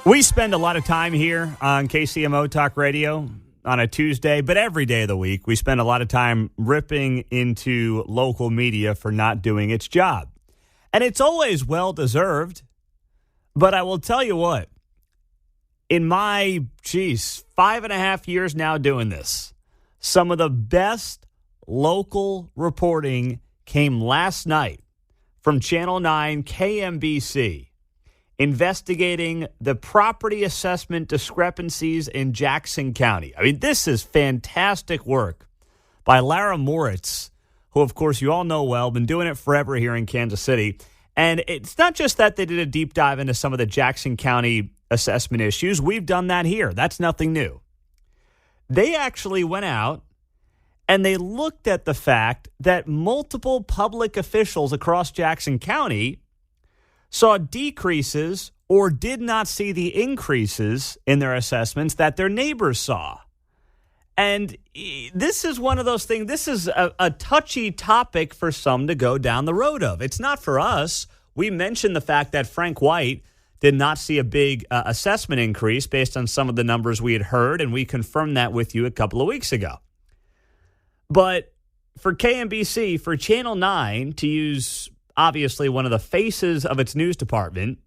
We spend a lot of time here on KCMO Talk Radio on a Tuesday, but every day of the week, we spend a lot of time ripping into local media for not doing its job. And it's always well-deserved, but I will tell you what, in my, 5.5 years now doing this, some of the best local reporting came last night from Channel 9 KMBC. Investigating the property assessment discrepancies in Jackson County. I mean, this is fantastic work by Lara Moritz, who, of course, you all know well, been doing it forever here in Kansas City. And it's not just that they did a deep dive into some of the Jackson County assessment issues. We've done that here. That's nothing new. They actually went out and they looked at the fact that multiple public officials across Jackson County saw decreases or did not see the increases in their assessments that their neighbors saw. And this is one of those things, this is a touchy topic for some to go down the road of. It's not for us. We mentioned the fact that Frank White did not see a big assessment increase based on some of the numbers we had heard, and we confirmed that with you a couple of weeks ago. But for KMBC, for Channel 9 to use obviously one of the faces of its news department,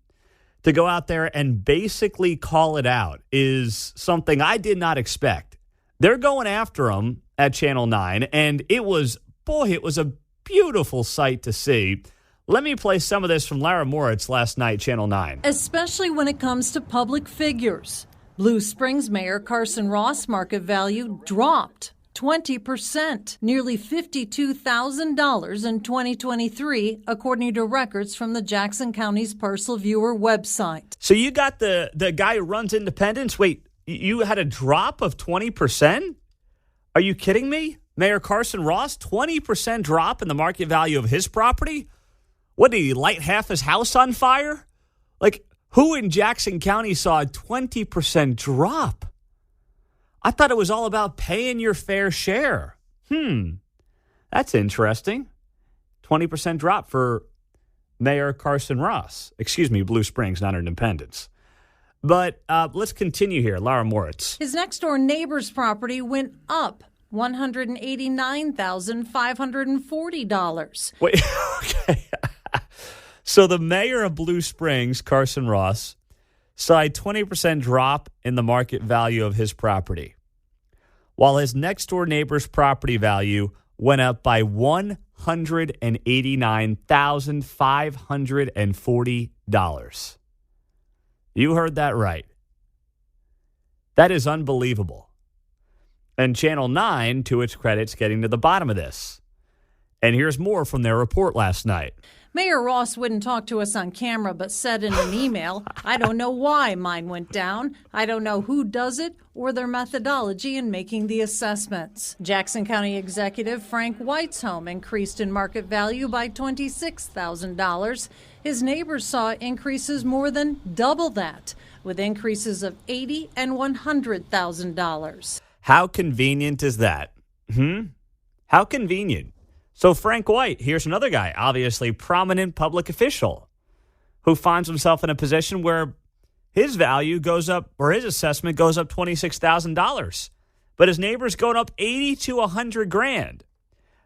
to go out there and basically call it out is something I did not expect. They're going after them at Channel 9, and it was a beautiful sight to see. Let me play some of this from Lara Moritz last night, Channel 9. Especially when it comes to public figures. Blue Springs Mayor Carson Ross' market value dropped 20%, nearly $52,000 in 2023, according to records from the Jackson County's Parcel Viewer website. So you got the guy who runs Independence. Wait, you had a drop of 20%? Are you kidding me? Mayor Carson Ross, 20% drop in the market value of his property? What, did he light half his house on fire? Like, who in Jackson County saw a 20% drop? I thought it was all about paying your fair share. That's interesting. 20% drop for Mayor Carson Ross. Excuse me, Blue Springs, not Independence. But let's continue here. Lara Moritz. His next-door neighbor's property went up $189,540. Wait, okay. So the mayor of Blue Springs, Carson Ross, saw a 20% drop in the market value of his property, while his next-door neighbor's property value went up by $189,540. You heard that right. That is unbelievable. And Channel 9, to its credit, is getting to the bottom of this. And here's more from their report last night. Mayor Ross wouldn't talk to us on camera, but said in an email, "I don't know why mine went down. I don't know who does it or their methodology in making the assessments." Jackson County Executive Frank White's home increased in market value by $26,000. His neighbors saw increases more than double that, with increases of $80,000 and $100,000. How convenient is that? How convenient. So Frank White, here's another guy, obviously prominent public official, who finds himself in a position where his value goes up, or his assessment goes up $26,000, but his neighbor's going up $80,000 to $100,000.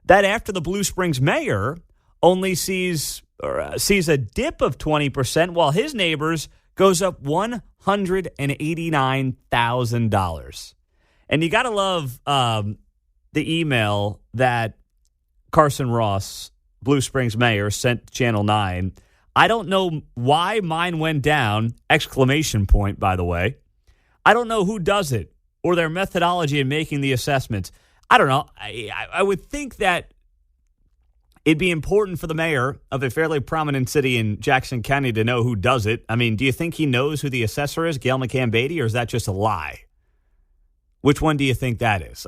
That after the Blue Springs mayor only sees a dip of 20%, while his neighbor's goes up $189,000. And you got to love the email that Carson Ross, Blue Springs mayor, sent to Channel 9. I don't know why mine went down, ! By the way. I don't know who does it or their methodology in making the assessments. I don't know. I would think that it'd be important for the mayor of a fairly prominent city in Jackson County to know who does it. I mean, do you think he knows who the assessor is, Gail McCann-Beatty, or is that just a lie? Which one do you think that is?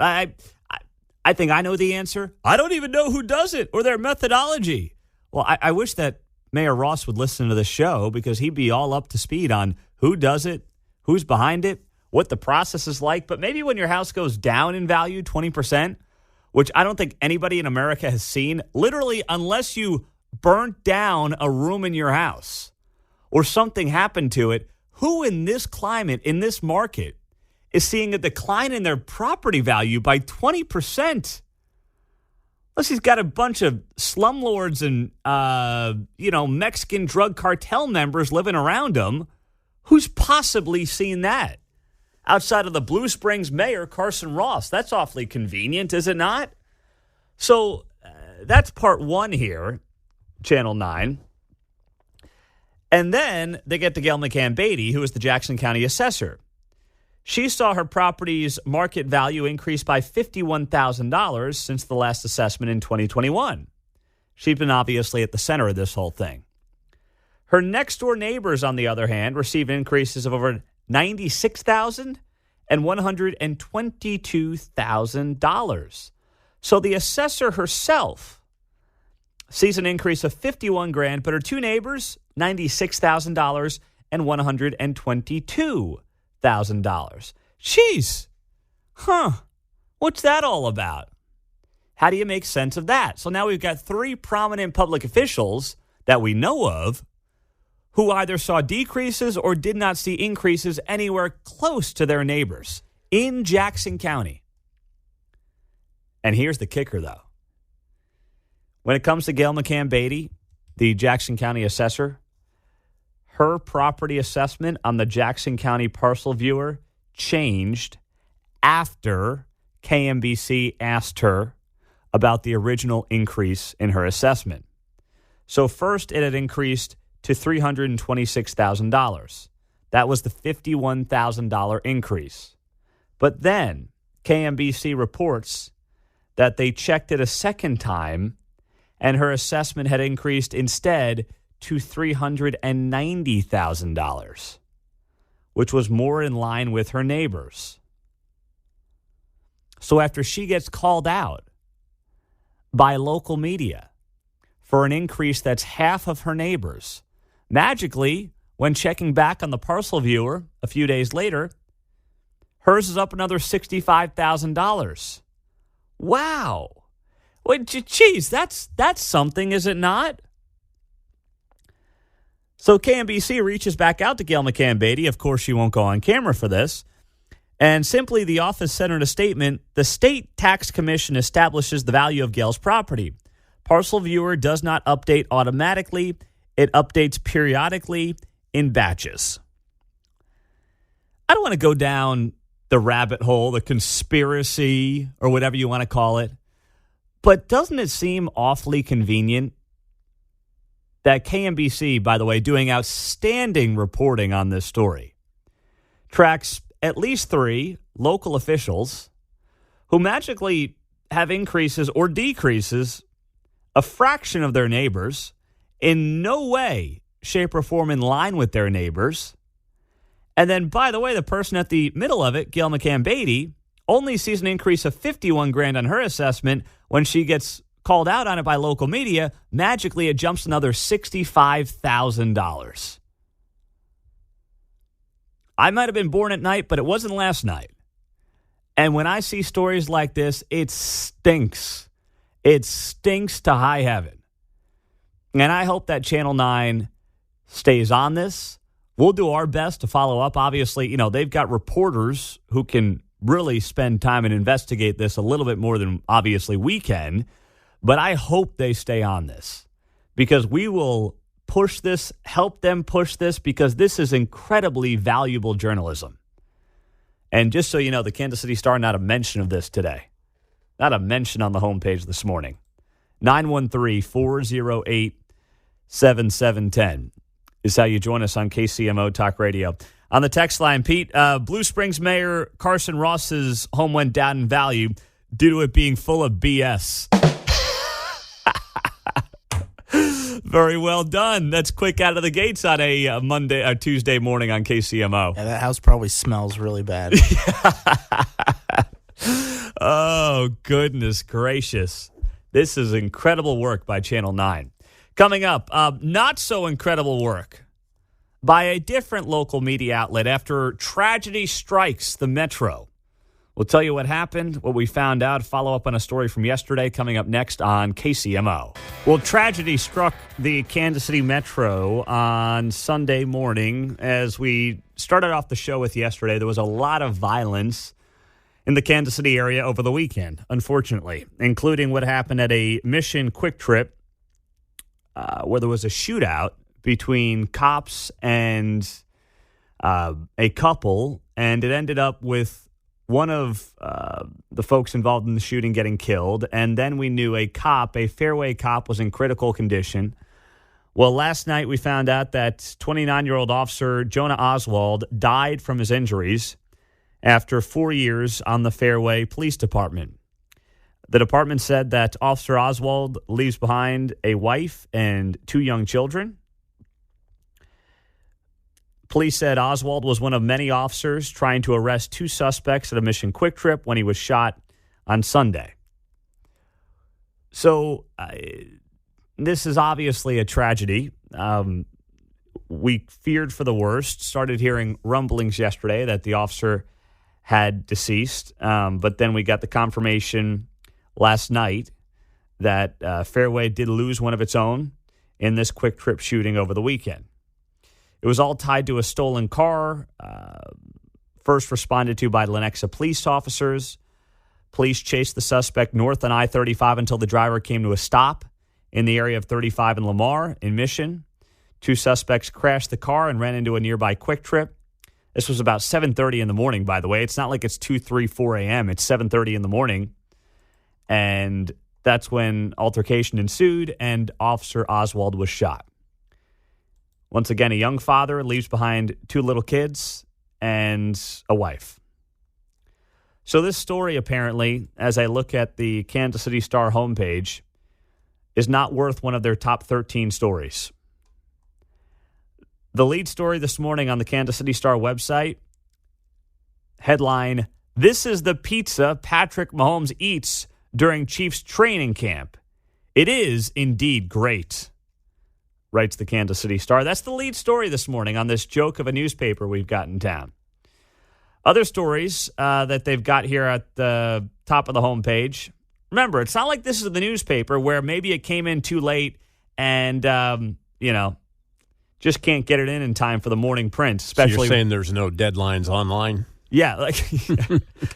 I think I know the answer. I don't even know who does it or their methodology. Well, I wish that Mayor Ross would listen to the show, because he'd be all up to speed on who does it, who's behind it, what the process is like. But maybe when your house goes down in value 20%, which I don't think anybody in America has seen, literally unless you burnt down a room in your house or something happened to it, Who in this climate, in this market, is seeing a decline in their property value by 20%? Unless he's got a bunch of slumlords and, Mexican drug cartel members living around him. Who's possibly seen that? Outside of the Blue Springs mayor, Carson Ross. That's awfully convenient, is it not? So that's part one here, Channel 9. And then they get to Gail McCann Beatty, who is the Jackson County assessor. She saw her property's market value increase by $51,000 since the last assessment in 2021. She's been obviously at the center of this whole thing. Her next-door neighbors, on the other hand, received increases of over $96,000 and $122,000. So the assessor herself sees an increase of $51,000, but her two neighbors, $96,000 and $122,000. Jeez. What's that all about? How do you make sense of that? So now we've got three prominent public officials that we know of who either saw decreases or did not see increases anywhere close to their neighbors in Jackson County. And here's the kicker, though. When it comes to Gail McCann Beatty, the Jackson County assessor, her property assessment on the Jackson County Parcel Viewer changed after KMBC asked her about the original increase in her assessment. So first it had increased to $326,000. That was the $51,000 increase. But then KMBC reports that they checked it a second time and her assessment had increased instead to $390,000, which was more in line with her neighbors. So after she gets called out by local media for an increase that's half of her neighbors, magically, when checking back on the Parcel Viewer a few days later, hers is up another $65,000. Wow. Well, geez, that's something, is it not? So KMBC reaches back out to Gail McCann Beatty. Of course, she won't go on camera for this. And simply, the office sent out a statement. The State Tax Commission establishes the value of Gail's property. Parcel Viewer does not update automatically. It updates periodically in batches. I don't want to go down the rabbit hole, the conspiracy, or whatever you want to call it. But doesn't it seem awfully convenient that KMBC, by the way, doing outstanding reporting on this story, tracks at least three local officials who magically have increases or decreases a fraction of their neighbors, in no way, shape, or form in line with their neighbors. And then, by the way, the person at the middle of it, Gail McCann Beatty, only sees an increase of $51,000 on her assessment. When she gets called out on it by local media, magically it jumps another $65,000. I might have been born at night, but it wasn't last night. And when I see stories like this, it stinks. It stinks to high heaven. And I hope that Channel 9 stays on this. We'll do our best to follow up. Obviously, they've got reporters who can really spend time and investigate this a little bit more than obviously we can. But I hope they stay on this because we will push this, help them push this, because this is incredibly valuable journalism. And just so you know, the Kansas City Star, not a mention of this today. Not a mention on the homepage this morning. 913-408-7710 is how you join us on KCMO Talk Radio. On the text line, Pete, Blue Springs Mayor Carson Ross's home went down in value due to it being full of BS. Very well done. That's quick out of the gates on a Tuesday morning on KCMO. Yeah, that house probably smells really bad. Oh, goodness gracious. This is incredible work by Channel 9. Coming up, not so incredible work by a different local media outlet after tragedy strikes the metro. We'll tell you what happened, what we found out, follow up on a story from yesterday coming up next on KCMO. Well, tragedy struck the Kansas City Metro on Sunday morning. As we started off the show with yesterday, there was a lot of violence in the Kansas City area over the weekend, unfortunately, including what happened at a Mission Quick Trip where there was a shootout between cops and a couple, and it ended up with one of the folks involved in the shooting getting killed, and then we knew a Fairway cop, was in critical condition. Well, last night we found out that 29-year-old officer Jonah Oswald died from his injuries after 4 years on the Fairway Police Department. The department said that Officer Oswald leaves behind a wife and 2 young children. Police said Oswald was one of many officers trying to arrest 2 suspects at a Mission Quick Trip when he was shot on Sunday. So this is obviously a tragedy. We feared for the worst, started hearing rumblings yesterday that the officer had deceased, but then we got the confirmation last night that Fairway did lose one of its own in this Quick Trip shooting over the weekend. It was all tied to a stolen car, first responded to by Lenexa police officers. Police chased the suspect north on I-35 until the driver came to a stop in the area of 35 and Lamar in Mission. 2 suspects crashed the car and ran into a nearby Quick Trip. This was about 7:30 in the morning, by the way. It's not like it's 2, 3, 4 a.m. It's 7:30 in the morning. And that's when altercation ensued and Officer Oswald was shot. Once again, a young father leaves behind 2 little kids and a wife. So this story, apparently, as I look at the Kansas City Star homepage, is not worth one of their top 13 stories. The lead story this morning on the Kansas City Star website, headline, "This is the pizza Patrick Mahomes eats during Chiefs training camp. It is indeed great," writes the Kansas City Star. That's the lead story this morning on this joke of a newspaper we've got in town. Other stories that they've got here at the top of the homepage. Remember, it's not like this is the newspaper where maybe it came in too late and, just can't get it in time for the morning print. Especially, so you're saying there's no deadlines online? Yeah,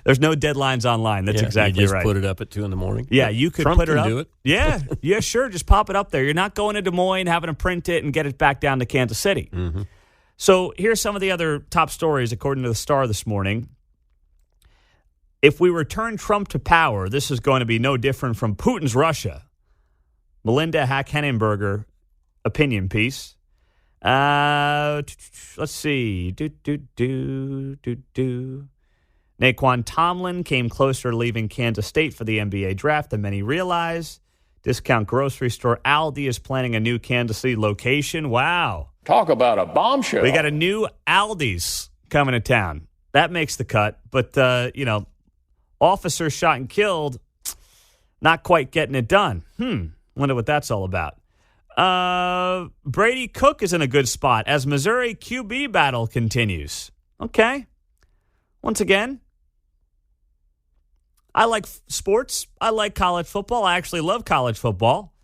there's no deadlines online. That's exactly you just right. Put it up at 2 a.m. Yeah, you could Trump put it can up. do it. Yeah, sure. Just pop it up there. You're not going to Des Moines, having to print it and get it back down to Kansas City. Mm-hmm. So here's some of the other top stories according to the Star this morning. If we return Trump to power, this is going to be no different from Putin's Russia. Melinda Hack-Henenberger opinion piece. Let's see. Naquan Tomlin came closer to leaving Kansas State for the NBA draft than many realize. Discount grocery store Aldi is planning a new Kansas City location. Wow. Talk about a bombshell. We got a new Aldi's coming to town. That makes the cut. But, officers shot and killed, not quite getting it done. Wonder what that's all about. Brady Cook is in a good spot as Missouri QB battle continues. Okay. Once again, I like sports. I like college football. I actually love college football.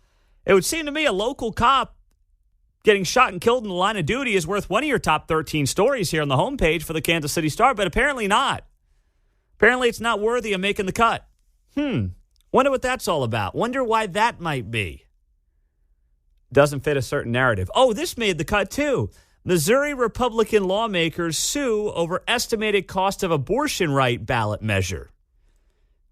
It would seem to me a local cop getting shot and killed in the line of duty is worth one of your top 13 stories here on the homepage for the Kansas City Star, but apparently not. Apparently it's not worthy of making the cut. Wonder what that's all about. Wonder why that might be. Doesn't fit a certain narrative. Oh, this made the cut too. Missouri Republican lawmakers sue over estimated cost of abortion right ballot measure.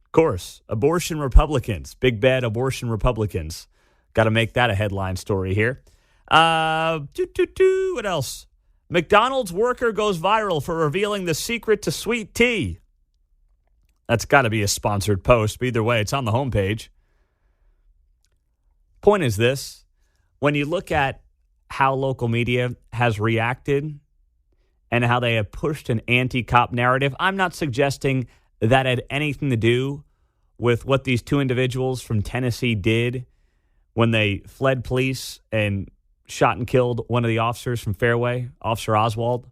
Of course, abortion Republicans, big bad abortion Republicans. Got to make that a headline story here. What else? McDonald's worker goes viral for revealing the secret to sweet tea. That's got to be a sponsored post, but either way, it's on the homepage. Point is this. When you look at how local media has reacted and how they have pushed an anti-cop narrative, I'm not suggesting that had anything to do with what these 2 individuals from Tennessee did when they fled police and shot and killed one of the officers from Fairway, Officer Oswald.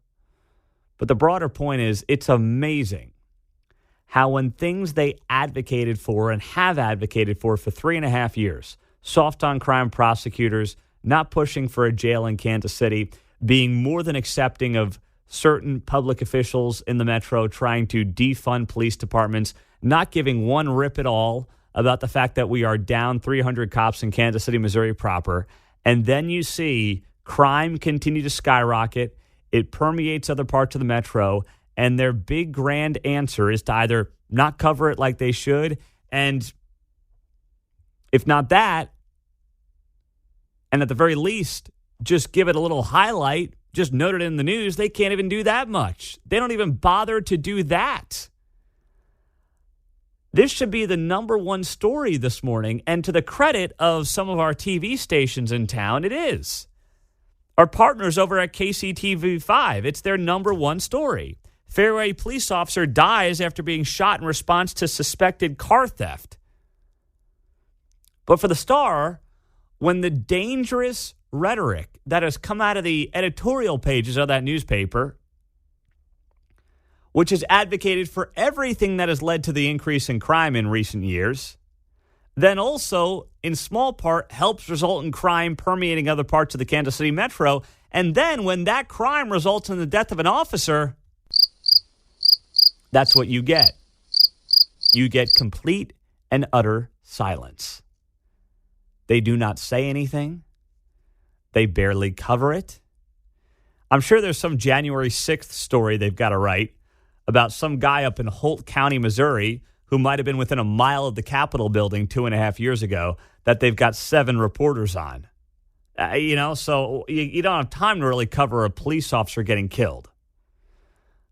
But the broader point is it's amazing how when things they advocated for and have advocated for 3.5 years, soft on crime prosecutors, not pushing for a jail in Kansas City, being more than accepting of certain public officials in the metro trying to defund police departments, not giving one rip at all about the fact that we are down 300 cops in Kansas City, Missouri proper. And then you see crime continue to skyrocket. It permeates other parts of the metro. And their big grand answer is to either not cover it like they should, and if not that, and at the very least, just give it a little highlight, just note it in the news. They can't even do that much. They don't even bother to do that. This should be the number one story this morning, and to the credit of some of our TV stations in town, it is. Our partners over at KCTV5, it's their number one story. Fairway police officer dies after being shot in response to suspected car theft. But for the Star, when the dangerous rhetoric that has come out of the editorial pages of that newspaper, which has advocated for everything that has led to the increase in crime in recent years, then also, in small part, helps result in crime permeating other parts of the Kansas City metro. And then when that crime results in the death of an officer, that's what you get. You get complete and utter silence. They do not say anything. They barely cover it. I'm sure there's some January 6th story they've got to write about some guy up in Holt County, Missouri, who might have been within a mile of the Capitol building 2.5 years ago that they've got 7 reporters on. So you don't have time to really cover a police officer getting killed.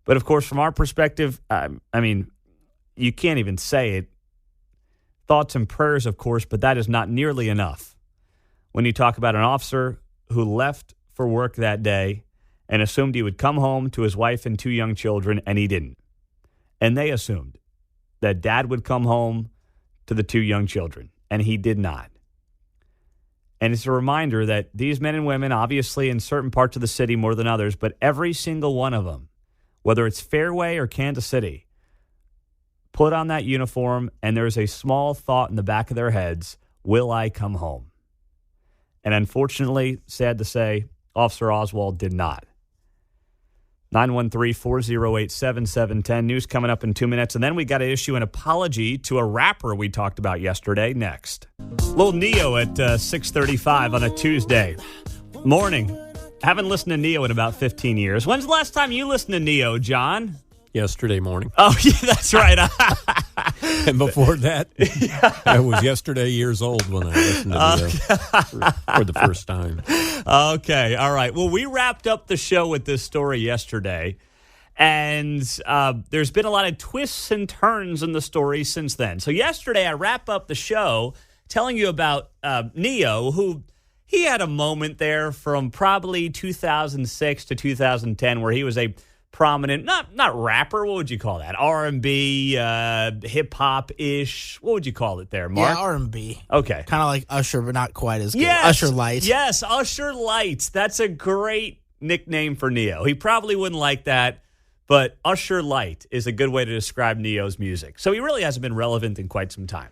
But, of course, from our perspective, you can't even say it. Thoughts and prayers, of course, but that is not nearly enough. When you talk about an officer who left for work that day and assumed he would come home to his wife and 2 young children, and he didn't. And they assumed that dad would come home to the 2 young children, and he did not. And it's a reminder that these men and women, obviously in certain parts of the city more than others, but every single one of them, whether it's Fairway or Kansas City, put on that uniform and there's a small thought in the back of their heads, will I come home? And unfortunately, sad to say, Officer Oswald did not. 913-408-7710. News coming up in 2 minutes. And then we got to issue an apology to a rapper we talked about yesterday next. Little Neo at 6:35 on a Tuesday morning. Haven't listened to Neo in about 15 years. When's the last time you listened to Neo, John? Yesterday morning. Oh, yeah, that's right. And before that, I was yesterday years old when I listened to Neo for the first time. Okay, all right. Well, we wrapped up the show with this story yesterday, and there's been a lot of twists and turns in the story since then. So yesterday, I wrap up the show telling you about Neo, who... he had a moment there from probably 2006 to 2010 where he was a prominent, not rapper, what would you call that? R&B, hip-hop-ish. What would you call it there, Mark? Yeah, R&B. Okay. Kind of like Usher, but not quite as good. Yes. Usher Light. Yes, Usher Light. That's a great nickname for Neo. He probably wouldn't like that, but Usher Light is a good way to describe Neo's music. So he really hasn't been relevant in quite some time.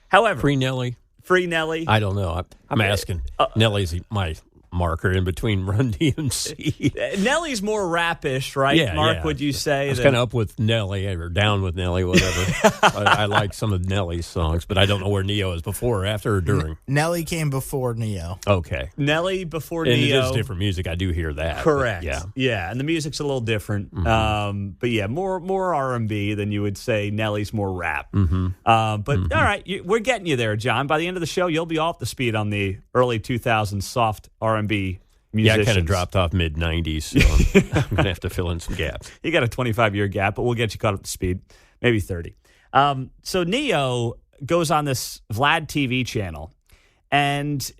However... Free Nelly? Free Nelly? I don't know. I'm asking. Nelly's my marker in between Run DMC. Nelly's more rap-ish, right, yeah, Mark, yeah. would you say? I was kind of up with Nelly or down with Nelly, whatever. I like some of Nelly's songs, but I don't know where Neo is before, after, or during. Nelly came before Neo. Okay. Nelly before and Neo. It is different music. I do hear that. Correct. Yeah, and the music's a little different. Mm-hmm. But yeah, more R&B than you would say. Nelly's more rap. Mm-hmm. All right, we're getting you there, John. By the end of the show, you'll be off the speed on the early 2000s soft R&B musicians. Yeah, I kind of dropped off mid-90s, so I'm going to have to fill in some gaps. You got a 25-year gap, but we'll get you caught up to speed, maybe 30. So Neo goes on this Vlad TV channel, and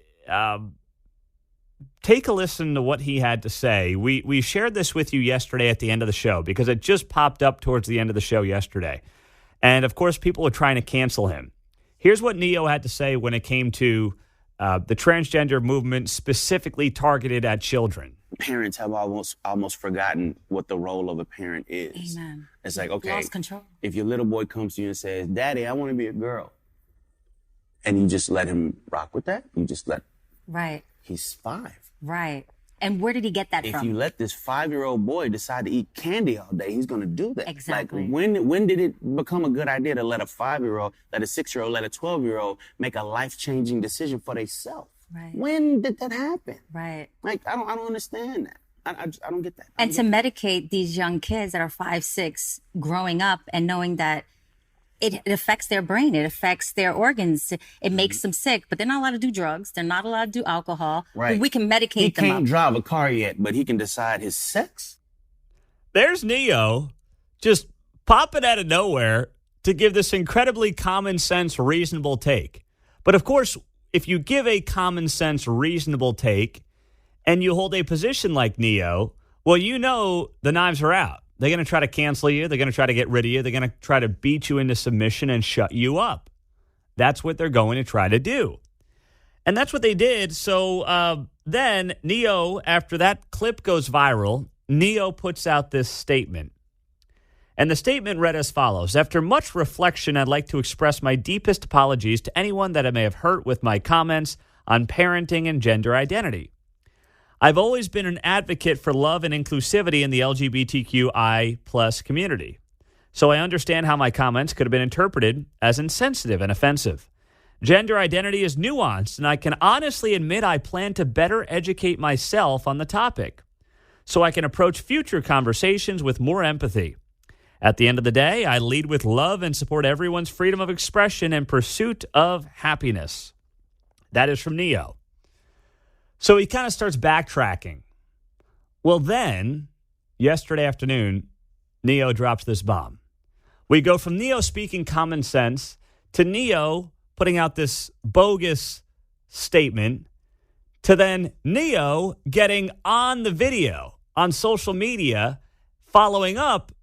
take a listen to what he had to say. We shared this with you yesterday at the end of the show because it just popped up towards the end of the show yesterday. And, of course, people are trying to cancel him. Here's what Neo had to say when it came to the transgender movement specifically targeted at children. parents have almost forgotten what the role of a parent is. Amen. It's like, okay, Lost control. if your little boy comes to you and says, Daddy, I want to be a girl, and you just let him rock with that, Right. he's 5. Right. And where did he get that If from? you let this 5-year-old boy decide to eat candy all day, he's going to do that. Exactly. Like, when did it become a good idea to let a 5-year-old, let a 6-year-old, let a 12-year-old make a life-changing decision for themselves? Right. When did that happen? Right. Like, I don't understand that. I don't get that. And to medicate these young kids that are 5, 6 growing up and knowing that it affects their brain, it affects their organs, it makes them sick, but they're not allowed to do drugs, they're not allowed to do alcohol. Right. But we can medicate He them can't up. drive a car yet, but he can decide his sex. There's Neo just popping out of nowhere to give this incredibly common sense, reasonable take. But of course, if you give a common sense, reasonable take and you hold a position like Neo, well, you know the knives are out. They're going to try to cancel you. They're going to try to get rid of you. They're going to try to beat you into submission and shut you up. That's what they're going to try to do. And that's what they did. So then Neo, after that clip goes viral, Neo puts out this statement. And the statement read as follows. After much reflection, I'd like to express my deepest apologies to anyone that I may have hurt with my comments on parenting and gender identity. I've always been an advocate for love and inclusivity in the LGBTQI+ community. So I understand how my comments could have been interpreted as insensitive and offensive. Gender identity is nuanced, and I can honestly admit I plan to better educate myself on the topic so I can approach future conversations with more empathy. At the end of the day, I lead with love and support everyone's freedom of expression and pursuit of happiness. That is from Neo. So he kind of starts backtracking. Well, then, yesterday afternoon, Neo drops this bomb. We go from Neo speaking common sense to Neo putting out this bogus statement to then Neo getting on the video on social media, following up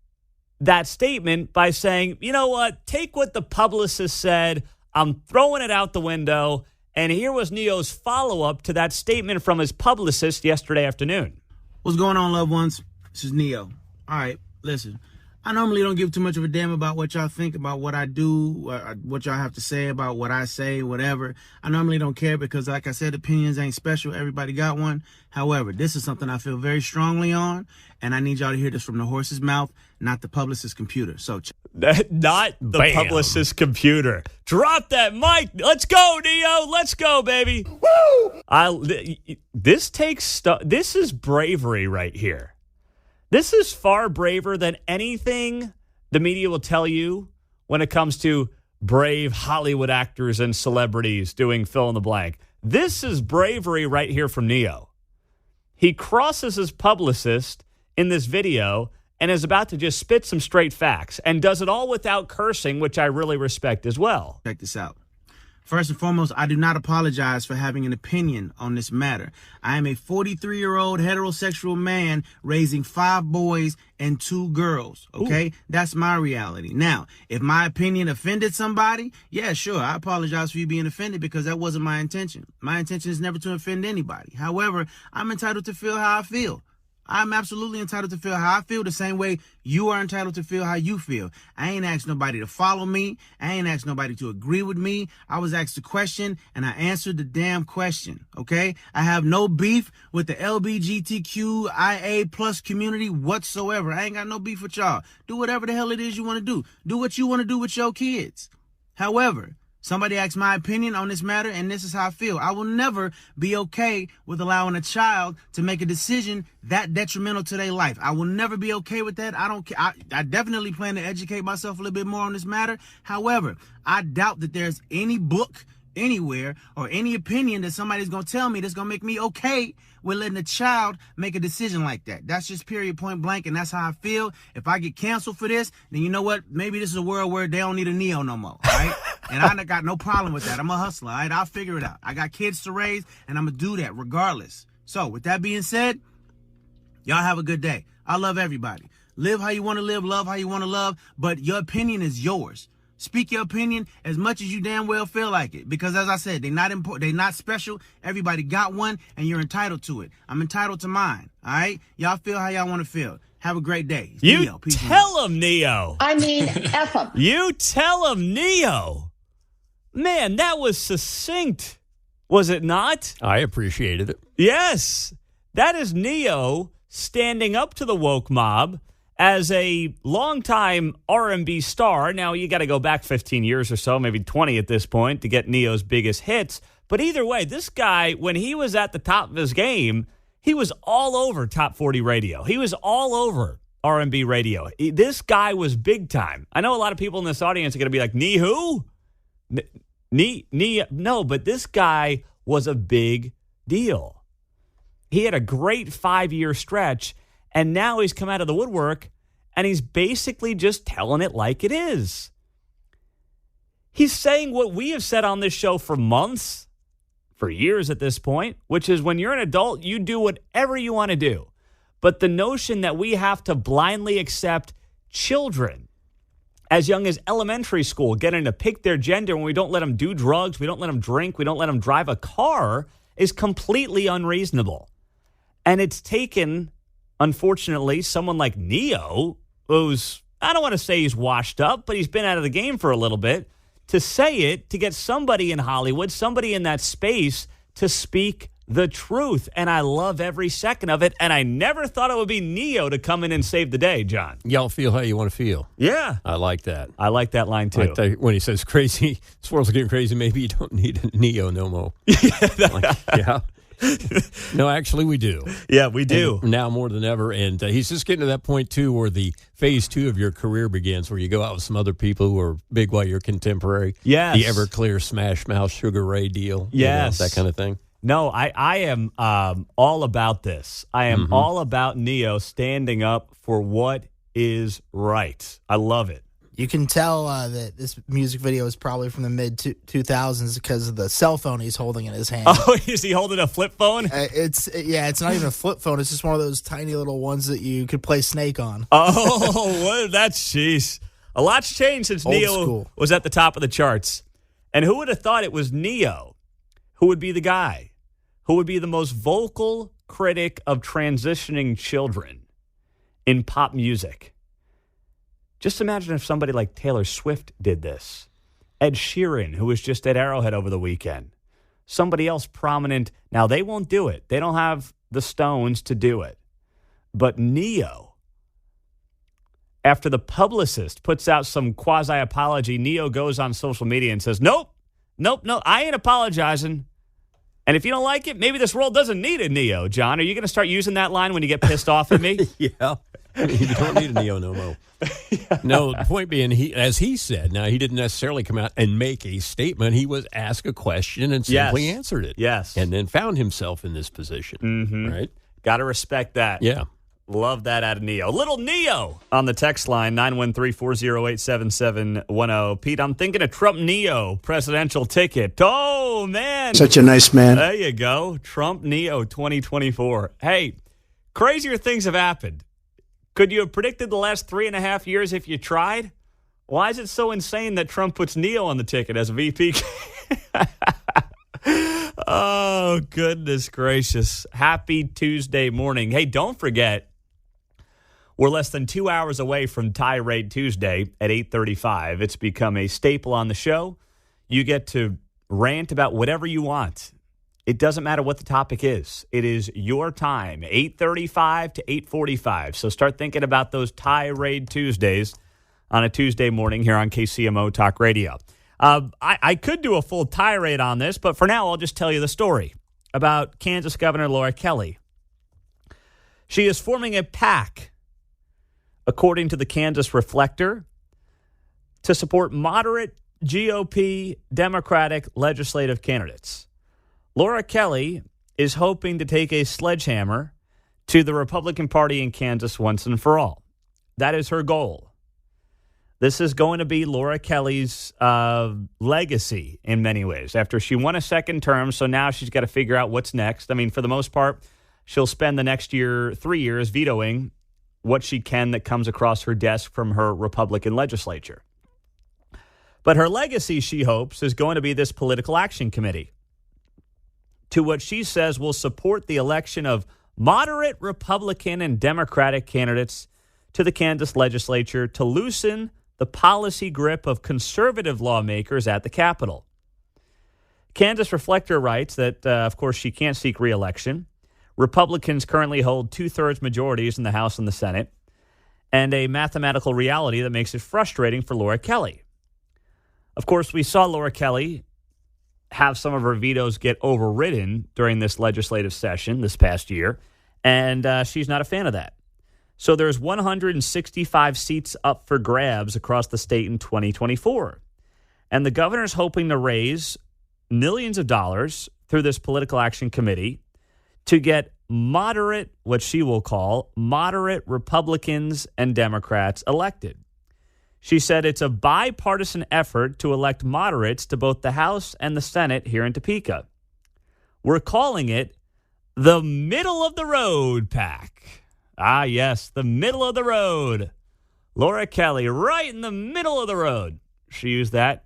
that statement by saying, you know what, take what the publicist said, I'm throwing it out the window. And here was Neo's follow-up to that statement from his publicist yesterday afternoon. What's going on, loved ones? This is Neo. All right, listen. I normally don't give too much of a damn about what y'all think about what I do, what y'all have to say about what I say, whatever. I normally don't care because, like I said, opinions ain't special. Everybody got one. However, this is something I feel very strongly on, and I need y'all to hear this from the horse's mouth, not the publicist's computer. So, not the publicist's computer. Drop that mic. Let's go, Neo. Let's go, baby. Woo! This is bravery right here. This is far braver than anything the media will tell you when it comes to brave Hollywood actors and celebrities doing fill in the blank. This is bravery right here from Neo. He crosses his publicist in this video and is about to just spit some straight facts and does it all without cursing, which I really respect as well. check this out. First and foremost, I do not apologize for having an opinion on this matter. I am a 43-year-old heterosexual man raising 5 boys and 2 girls, okay? Ooh. That's my reality. Now, if my opinion offended somebody, yeah, sure, I apologize for you being offended because that wasn't my intention. My intention is never to offend anybody. However, I'm entitled to feel how I feel. I'm absolutely entitled to feel how I feel the same way you are entitled to feel how you feel. I ain't asked nobody to follow me. I ain't asked nobody to agree with me. I was asked a question and I answered the damn question, okay? I have no beef with the LGBTQIA plus community whatsoever. I ain't got no beef with y'all. Do whatever the hell it is you want to do. Do what you want to do with your kids. However, somebody asked my opinion on this matter, and this is how I feel. I will never be okay with allowing a child to make a decision that detrimental to their life. I will never be okay with that. I don't care. I definitely plan to educate myself a little bit more on this matter. However, I doubt that there's any book anywhere or any opinion that somebody's going to tell me that's going to make me okay with letting a child make a decision like that. That's just period, point blank, and that's how I feel. If I get canceled for this, then you know what? Maybe this is a world where they don't need a Neo no more, all right? And I got no problem with that. I'm a hustler, all right? I'll figure it out. I got kids to raise, and I'm going to do that regardless. So with that being said, y'all have a good day. I love everybody. Live how you want to live, love how you want to love, but your opinion is yours. Speak your opinion as much as you damn well feel like it. Because as I said, they're not important. They're not special. Everybody got one, and you're entitled to it. I'm entitled to mine. All right? Y'all feel how y'all want to feel. Have a great day. It's You Neo. Peace tell him, Neo. I mean, F him. You tell him, Neo. Man, that was succinct, was it not? I appreciated it. Yes. That is Neo standing up to the woke mob as a longtime R&B star. Now, you got to go back 15 years or so, maybe 20 at this point, to get Neo's biggest hits. But either way, this guy, when he was at the top of his game, he was all over top 40 radio. He was all over R&B radio. This guy was big time. I know a lot of people in this audience are going to be like, "Nee who?" No, but this guy was a big deal. He had a great 5-year stretch, and now he's come out of the woodwork, and he's basically just telling it like it is. He's saying what we have said on this show for months, for years at this point, which is when you're an adult, you do whatever you want to do. But the notion that we have to blindly accept children as young as elementary school getting to pick their gender when we don't let them do drugs, we don't let them drink, we don't let them drive a car is completely unreasonable. And it's taken, unfortunately, someone like Neo, who's, I don't want to say he's washed up, but he's been out of the game for a little bit, to say it, to get somebody in Hollywood, somebody in that space to speak the truth. And I love every second of it. And I never thought it would be Neo to come in and save the day, John. Y'all feel how you want to feel. Yeah. I like that. I like that line, too. When he says crazy, this world's getting crazy, maybe you don't need a Neo no more. Yeah. No, actually, we do. Yeah, we do. And now more than ever. And he's just getting to that point, too, where the phase 2 of your career begins, where you go out with some other people who are big while you're contemporary. Yes. The Everclear Smash Mouth Sugar Ray deal. Yes. That kind of thing. No, I am all about this. I am all about Neo standing up for what is right. I love it. You can tell that this music video is probably from the mid-2000s because of the cell phone he's holding in his hand. Oh, is he holding a flip phone? It's not even a flip phone. It's just one of those tiny little ones that you could play Snake on. Oh, jeez. A lot's changed since Neo was at the top of the charts. And who would have thought it was Neo who would be the guy, who would be the most vocal critic of transitioning children in pop music? Just imagine if somebody like Taylor Swift did this. Ed Sheeran, who was just at Arrowhead over the weekend. Somebody else prominent. Now, they won't do it. They don't have the stones to do it. But Neo, after the publicist puts out some quasi-apology, Neo goes on social media and says, nope, I ain't apologizing. And if you don't like it, maybe this world doesn't need a Neo, John. Are you going to start using that line when you get pissed off at me? Yeah. You don't need a Neo no more. Yeah. No, the point being, as he said, now he didn't necessarily come out and make a statement. He was asked a question and simply answered it. Yes. And then found himself in this position. Right? Got to respect that. Yeah. Love that out of Neo. Little Neo on the text line, 913-408-7710. Pete, I'm thinking of Trump Neo presidential ticket. Oh, man. Such a nice man. There you go. Trump Neo 2024. Hey, crazier things have happened. Could you have predicted the last 3.5 years if you tried? Why is it so insane that Trump puts Neo on the ticket as a VP? Oh, goodness gracious. Happy Tuesday morning. Hey, don't forget, we're less than 2 hours away from Tirade Tuesday at 8:35. It's become a staple on the show. You get to rant about whatever you want. It doesn't matter what the topic is. It is your time, 8:35 to 8:45. So start thinking about those Tirade Tuesdays on a Tuesday morning here on KCMO Talk Radio. I could do a full tirade on this, but for now, I'll just tell you the story about Kansas Governor Laura Kelly. She is forming a PAC, according to the Kansas Reflector, to support moderate GOP Democratic legislative candidates. Laura Kelly is hoping to take a sledgehammer to the Republican Party in Kansas once and for all. That is her goal. This is going to be Laura Kelly's legacy in many ways. After she won a second term, so now she's got to figure out what's next. I mean, for the most part, she'll spend the next 3 years vetoing what she can that comes across her desk from her Republican legislature. But her legacy, she hopes, is going to be this political action committee, to what she says will support the election of moderate Republican and Democratic candidates to the Kansas legislature to loosen the policy grip of conservative lawmakers at the Capitol. Kansas Reflector writes that, of course, she can't seek re-election. Republicans currently hold 2/3 majorities in the House and the Senate, and a mathematical reality that makes it frustrating for Laura Kelly. Of course, we saw Laura Kelly have some of her vetoes get overridden during this legislative session this past year, and she's not a fan of that. So there's 165 seats up for grabs across the state in 2024. And the governor's hoping to raise millions of dollars through this political action committee to get moderate, what she will call moderate Republicans and Democrats elected. She said it's a bipartisan effort to elect moderates to both the House and the Senate here in Topeka. We're calling it the middle of the road pack. Ah, yes, the middle of the road. Laura Kelly, right in the middle of the road. She used that.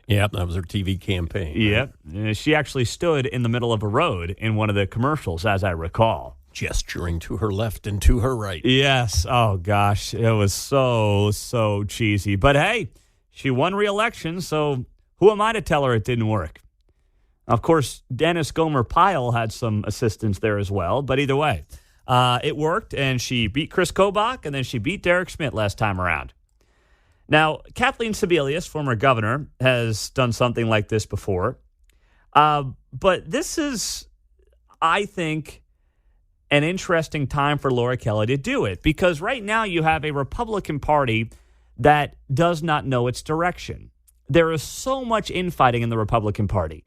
Yep, that was her TV campaign. Yep. She actually stood in the middle of a road in one of the commercials, as I recall. Gesturing to her left and to her right. Yes. Oh, gosh. It was so cheesy. But, hey, she won re-election, so who am I to tell her it didn't work? Of course, Dennis Gomer-Pyle had some assistance there as well. But either way, it worked, and she beat Chris Kobach, and then she beat Derek Schmidt last time around. Now, Kathleen Sebelius, former governor, has done something like this before. But this is, I think, an interesting time for Laura Kelly to do it, because right now you have a Republican Party that does not know its direction. There is so much infighting in the Republican Party.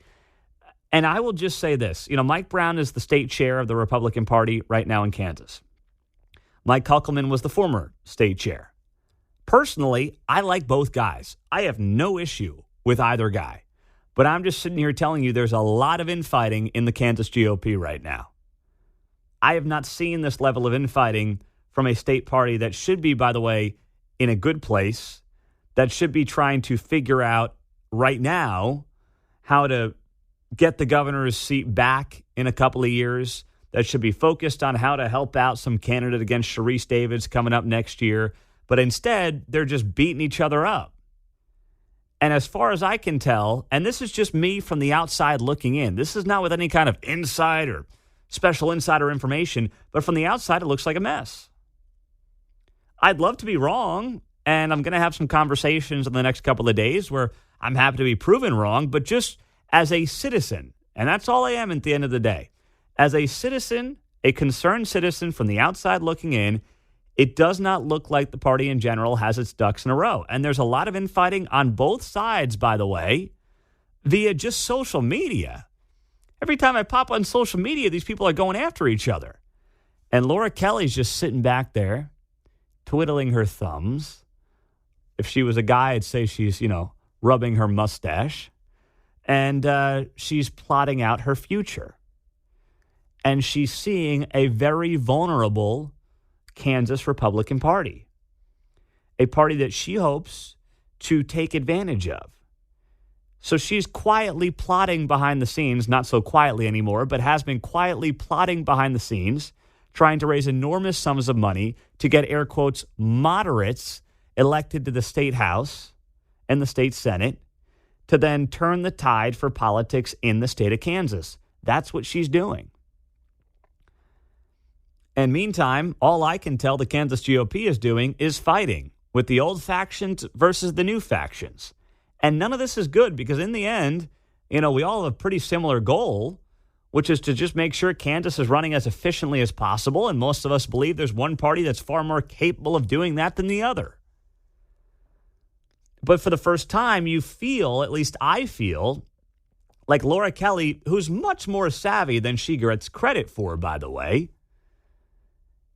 And I will just say this. Mike Brown is the state chair of the Republican Party right now in Kansas. Mike Kuckelman was the former state chair. Personally, I like both guys. I have no issue with either guy. But I'm just sitting here telling you there's a lot of infighting in the Kansas GOP right now. I have not seen this level of infighting from a state party that should be, by the way, in a good place, that should be trying to figure out right now how to get the governor's seat back in a couple of years, that should be focused on how to help out some candidate against Sharice Davids coming up next year. But instead, they're just beating each other up. And as far as I can tell, and this is just me from the outside looking in, this is not with any kind of inside or special insider information, but from the outside, it looks like a mess. I'd love to be wrong, and I'm going to have some conversations in the next couple of days where I'm happy to be proven wrong, but just as a citizen, and that's all I am at the end of the day, as a citizen, a concerned citizen from the outside looking in, it does not look like the party in general has its ducks in a row. And there's a lot of infighting on both sides, by the way, via just social media. Every time I pop on social media, these people are going after each other. And Laura Kelly's just sitting back there, twiddling her thumbs. If she was a guy, I'd say she's, rubbing her mustache. And she's plotting out her future. And she's seeing a very vulnerable Kansas Republican Party, a party that she hopes to take advantage of. So she's quietly plotting behind the scenes, not so quietly anymore, but has been quietly plotting behind the scenes, trying to raise enormous sums of money to get, air quotes, moderates elected to the state House and the state Senate to then turn the tide for politics in the state of Kansas. That's what she's doing. And meantime, all I can tell the Kansas GOP is doing is fighting with the old factions versus the new factions. And none of this is good because in the end, we all have a pretty similar goal, which is to just make sure Kansas is running as efficiently as possible. And most of us believe there's one party that's far more capable of doing that than the other. But for the first time, you feel, at least I feel, like Laura Kelly, who's much more savvy than she gets credit for, by the way,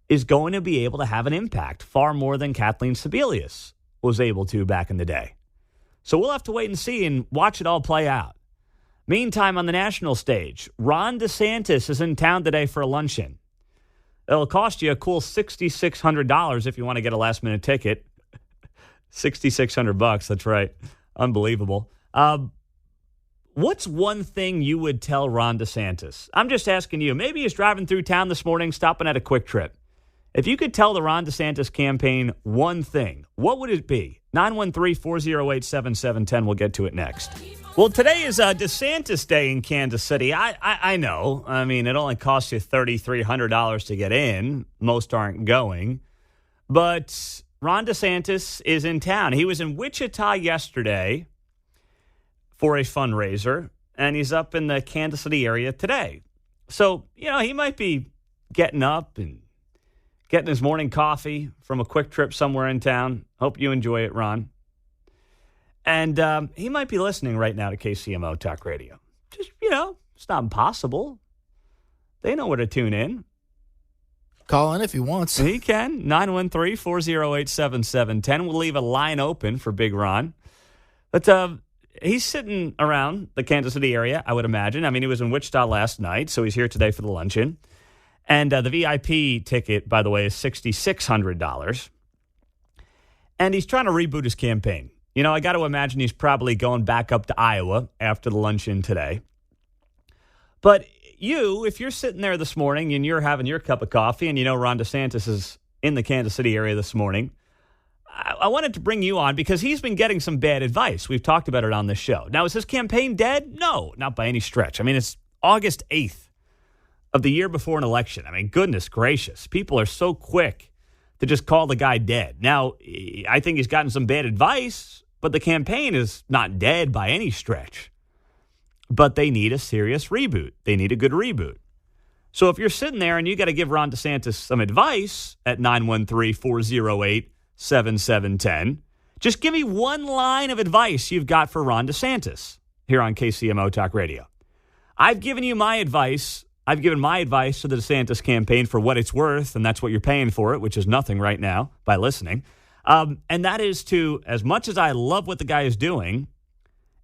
is going to be able to have an impact far more than Kathleen Sebelius was able to back in the day. So we'll have to wait and see and watch it all play out. Meantime, on the national stage, Ron DeSantis is in town today for a luncheon. It'll cost you a cool $6,600 if you want to get a last-minute ticket. $6,600, that's right. Unbelievable. What's one thing you would tell Ron DeSantis? I'm just asking you. Maybe he's driving through town this morning, stopping at a Quick Trip. If you could tell the Ron DeSantis campaign one thing, what would it be? 913-408-7710. We'll get to it next. Well, today is DeSantis Day in Kansas City. I know. I mean, it only costs you $3,300 to get in. Most aren't going. But Ron DeSantis is in town. He was in Wichita yesterday for a fundraiser, and he's up in the Kansas City area today. So, he might be getting up and getting his morning coffee from a Quick Trip somewhere in town. Hope you enjoy it, Ron. And he might be listening right now to KCMO Talk Radio. Just, it's not impossible. They know where to tune in. Call in if he wants. He can. 913-408-7710. We'll leave a line open for Big Ron. But he's sitting around the Kansas City area, I would imagine. I mean, he was in Wichita last night, so he's here today for the luncheon. And the VIP ticket, by the way, is $6,600. And he's trying to reboot his campaign. I got to imagine he's probably going back up to Iowa after the luncheon today. But if you're sitting there this morning and you're having your cup of coffee and Ron DeSantis is in the Kansas City area this morning, I wanted to bring you on because he's been getting some bad advice. We've talked about it on this show. Now, is his campaign dead? No, not by any stretch. I mean, it's August 8th of the year before an election. I mean, goodness gracious. People are so quick to just call the guy dead. Now, I think he's gotten some bad advice, but the campaign is not dead by any stretch. But they need a serious reboot. They need a good reboot. So if you're sitting there and you got to give Ron DeSantis some advice at 913-408-7710, just give me one line of advice you've got for Ron DeSantis here on KCMO Talk Radio. I've given you my advice. I've given my advice to the DeSantis campaign for what it's worth, and that's what you're paying for it, which is nothing right now by listening. And that is to, as much as I love what the guy is doing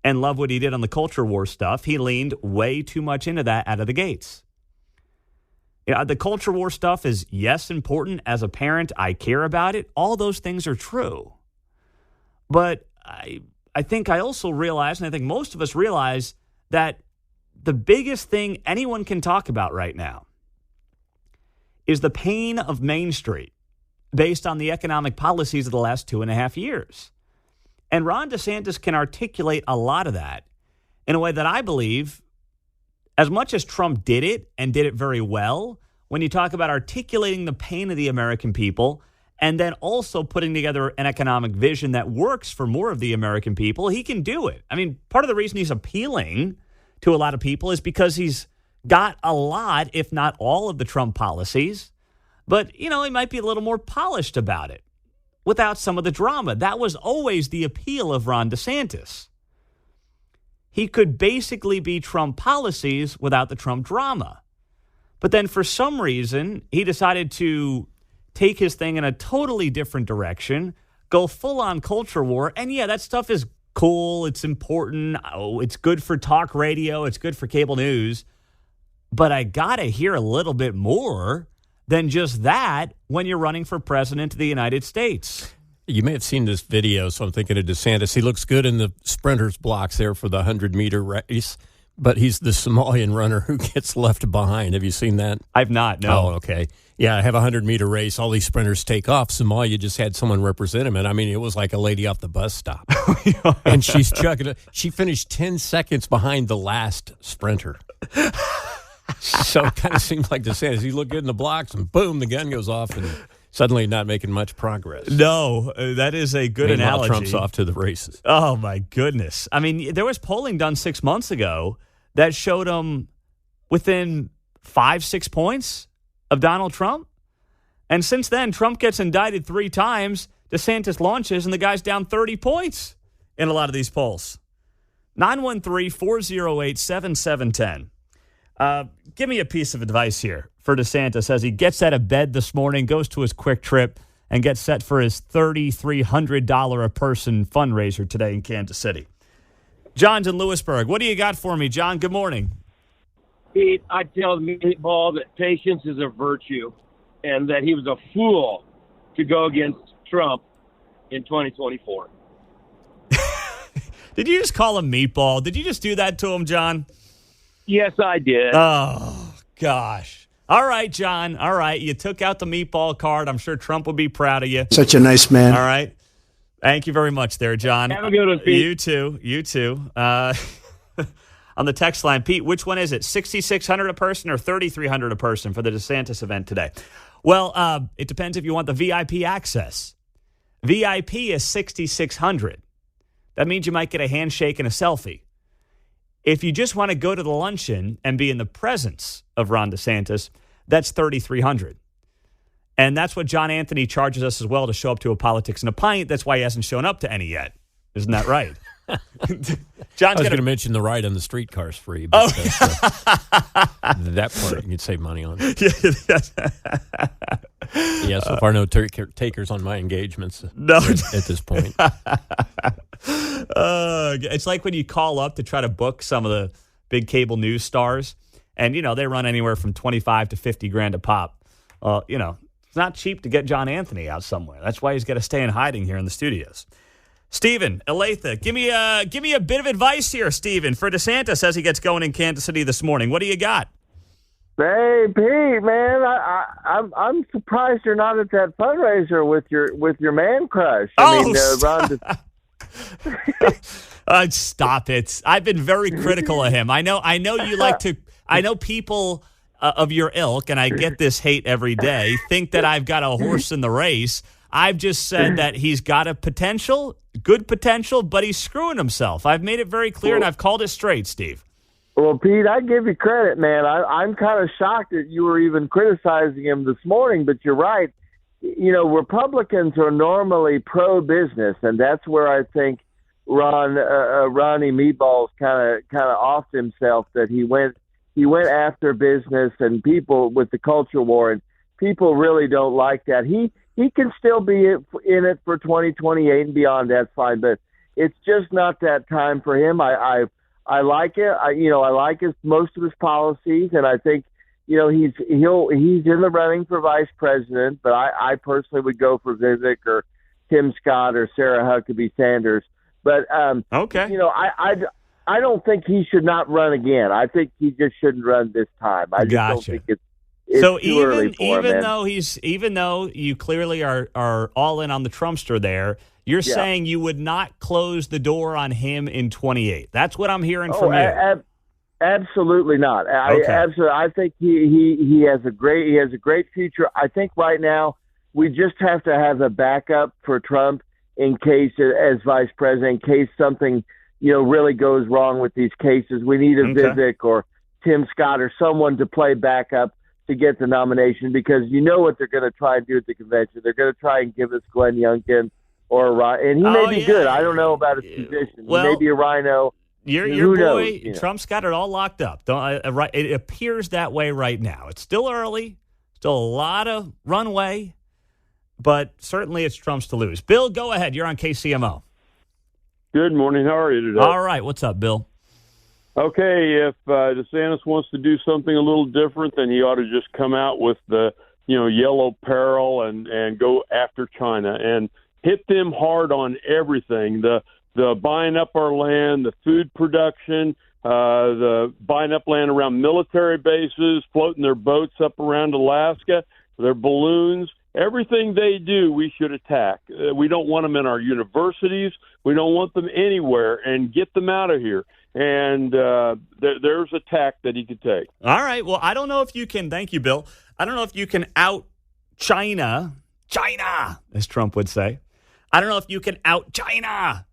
and love what he did on the culture war stuff, he leaned way too much into that out of the gates. The culture war stuff is, yes, important. As a parent, I care about it. All those things are true. But I think I also realize, and I think most of us realize, that the biggest thing anyone can talk about right now is the pain of Main Street based on the economic policies of the last 2.5 years. And Ron DeSantis can articulate a lot of that in a way that I believe, as much as Trump did it and did it very well, when you talk about articulating the pain of the American people and then also putting together an economic vision that works for more of the American people, he can do it. I mean, part of the reason he's appealing to a lot of people is because he's got a lot, if not all, of the Trump policies. But, he might be a little more polished about it without some of the drama. That was always the appeal of Ron DeSantis. He could basically be Trump policies without the Trump drama. But then for some reason, he decided to take his thing in a totally different direction, go full-on culture war. And yeah, that stuff is cool. It's important. Oh, it's good for talk radio. It's good for cable news. But I got to hear a little bit more than just that when you're running for president of the United States. You may have seen this video, so I'm thinking of DeSantis. He looks good in the sprinters blocks there for the 100-meter race, but he's the Somalian runner who gets left behind. Have you seen that? I've not, no. Oh, okay. Yeah, I have a 100-meter race. All these sprinters take off. Somalia just had someone represent him, and I mean, it was like a lady off the bus stop. And she's chugging it. She finished 10 seconds behind the last sprinter. So it kind of seems like DeSantis. He looked good in the blocks, and boom, the gun goes off, and suddenly not making much progress. No, that is a good analogy. Trump's off to the races. Oh, my goodness. I mean, there was polling done 6 months ago that showed him within 5-6 points of Donald Trump. And since then, Trump gets indicted 3 times, DeSantis launches, and the guy's down 30 points in a lot of these polls. 913-408-7710. Give me a piece of advice here for DeSantis as he gets out of bed this morning, goes to his Quick Trip, and gets set for his $3,300 a person fundraiser today in Kansas City. John's in Lewisburg. What do you got for me, John? Good morning. Pete, I tell Meatball that patience is a virtue and that he was a fool to go against Trump in 2024. Did you just call him Meatball? Did you just do that to him, John? Yes, I did. Oh, gosh. All right, John. All right. You took out the meatball card. I'm sure Trump will be proud of you. Such a nice man. All right. Thank you very much there, John. Have a good one, Pete. You too. You too. On the text line, Pete, which one is it? $6,600 a person or $3,300 a person for the DeSantis event today? Well, it depends if you want the VIP access. VIP is $6,600. That means you might get a handshake and a selfie. If you just want to go to the luncheon and be in the presence of Ron DeSantis, that's $3,300. And that's what John Anthony charges us as well to show up to a Politics and a Pint. That's why he hasn't shown up to any yet. Isn't that right? John's going to mention the ride on the streetcar's free. But that part you can save money on. Yeah, so far no takers on my engagements at this point. It's like when you call up to try to book some of the big cable news stars, and, they run anywhere from 25 to 50 grand a pop. It's not cheap to get John Anthony out somewhere. That's why he's got to stay in hiding here in the studios. Stephen, Olathe, give me a bit of advice here, Stephen, for DeSantis as he gets going in Kansas City this morning. What do you got? Hey, Pete, man, I'm surprised you're not at that fundraiser with your man crush. Ron. Stop it! I've been very critical of him. I know you like to. I know people of your ilk, and I get this hate every day. Think that I've got a horse in the race. I've just said that he's got a good potential, but he's screwing himself. I've made it very clear, and I've called it straight, Steve. Well, Pete, I give you credit, man. I'm kind of shocked that you were even criticizing him this morning, but you're right. Republicans are normally pro-business, and that's where I think Ronnie Meatballs kind of offed himself, that he went after business and people with the culture war, and people really don't like that. He can still be in it for 2028 and beyond. That's fine, but it's just not that time for him. I like it. I like most of his policies, and I think he's in the running for vice president. But I personally would go for Vivek or Tim Scott or Sarah Huckabee Sanders. But okay, I don't think he should not run again. I think he just shouldn't run this time. I just don't think it's so too early for him, even though you clearly are all in on the Trumpster there, you're saying you would not close the door on him in 28. That's what I'm hearing from you. Absolutely not. Okay. I think he has a great future. I think right now we just have to have a backup for Trump in case, as vice president, in case something really goes wrong with these cases. We need a Vivek or Tim Scott or someone to play backup to get the nomination, because what they're going to try and do at the convention. They're going to try and give us Glenn Youngkin or a Rhino. And he may be good. I don't know about his position. Well, he may be a Rhino. Your boy, Trump's got it all locked up. It appears that way right now. It's still early. Still a lot of runway. But certainly it's Trump's to lose. Bill, go ahead. You're on KCMO. Good morning. How are you today? All right. What's up, Bill? Okay, if DeSantis wants to do something a little different, then he ought to just come out with the yellow peril and go after China and hit them hard on everything. The buying up our land, the food production, the buying up land around military bases, floating their boats up around Alaska, their balloons. Everything they do, we should attack. We don't want them in our universities. We don't want them anywhere, and get them out of here. And there's a tack that he could take. All right. Well, I don't know if you can. Thank you, Bill. I don't know if you can out China, as Trump would say. I don't know if you can out China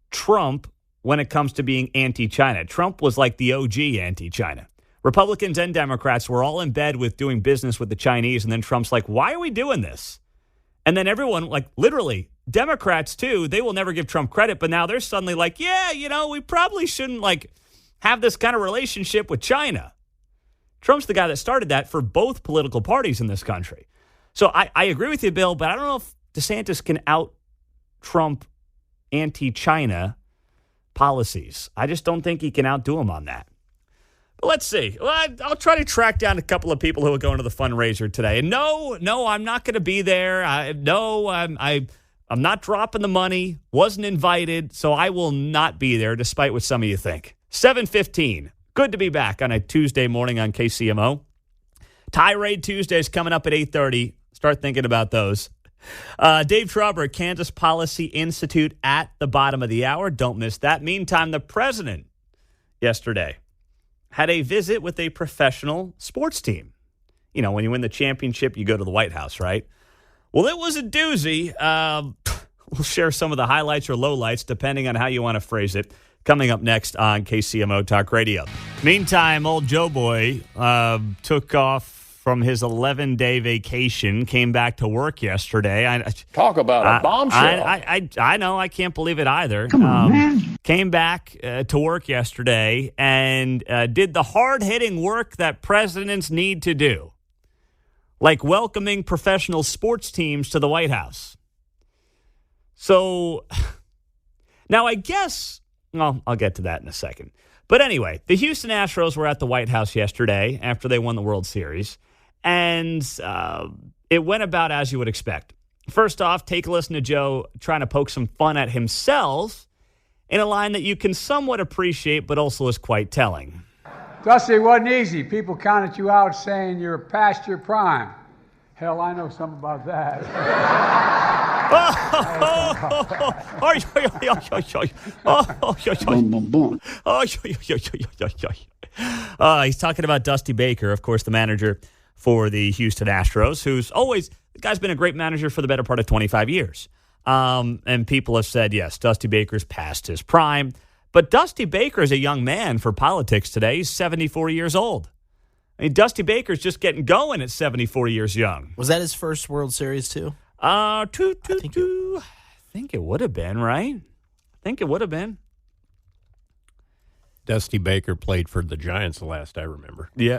Trump when it comes to being anti-China. Trump was like the OG anti-China. Republicans and Democrats were all in bed with doing business with the Chinese, and then Trump's like, why are we doing this? And then everyone, literally, Democrats too, they will never give Trump credit, but now they're suddenly like, we probably shouldn't have this kind of relationship with China. Trump's the guy that started that for both political parties in this country. So I agree with you, Bill, but I don't know if DeSantis can out Trump anti-China policies. I just don't think he can outdo him on that. But let's see. Well, I'll try to track down a couple of people who are going to the fundraiser today. And no, I'm not going to be there. I'm I'm not dropping the money, wasn't invited, so I will not be there, despite what some of you think. 7:15. Good to be back on a Tuesday morning on KCMO. Tirade Tuesday is coming up at 8:30. Start thinking about those. Dave Trauber at Kansas Policy Institute at the bottom of the hour. Don't miss that. Meantime, the president yesterday had a visit with a professional sports team. You know, when you win the championship, you go to the White House, right? Well, it was a doozy. We'll share some of the highlights or lowlights, depending on how you want to phrase it, coming up next on KCMO Talk Radio. Meantime, old Joe Boy took off from his 11-day vacation, came back to work yesterday. Talk about a bombshell. I know. I can't believe it either. Came back to work yesterday and did the hard-hitting work that presidents need to do, like welcoming professional sports teams to the White House. So now I guess, well, I'll get to that in a second. But anyway, the Houston Astros were at the White House yesterday after they won the World Series, and it went about as you would expect. First off, take a listen to Joe trying to poke some fun at himself in a line that you can somewhat appreciate, but also is quite telling. Dusty, it wasn't easy. People counted you out saying you're past your prime. Hell, I know something about that. He's talking about Dusty Baker, of course, the manager for the Houston Astros, the guy's been a great manager for the better part of 25 years. And people have said, yes, Dusty Baker's past his prime. But Dusty Baker is a young man for politics today. He's 74 years old. I mean, Dusty Baker's just getting going at 74 years young. Was that his first World Series, too? I think it would have been, right? I think it would have been. Dusty Baker played for the Giants the last I remember. Yeah.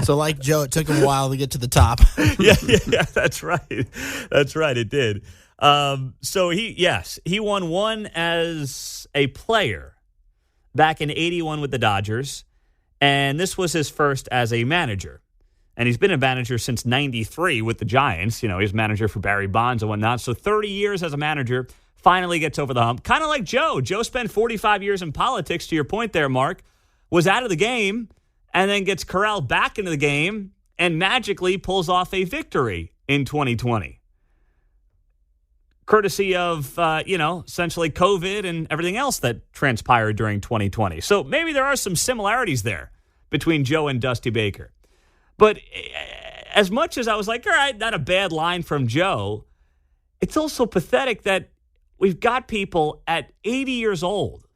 So like Joe, it took him a while to get to the top. Yeah, that's right. That's right, it did. So he won one as a player back in 81 with the Dodgers, and this was his first as a manager. And he's been a manager since 93 with the Giants. You know, he's manager for Barry Bonds and whatnot. So 30 years as a manager, finally gets over the hump. Kind of like Joe. Joe spent 45 years in politics, to your point there, Mark, was out of the game, and then gets corralled back into the game and magically pulls off a victory in 2020. Courtesy of, essentially COVID and everything else that transpired during 2020. So maybe there are some similarities there between Joe and Dusty Baker. But as much as I was like, all right, not a bad line from Joe, it's also pathetic that we've got people at 80 years old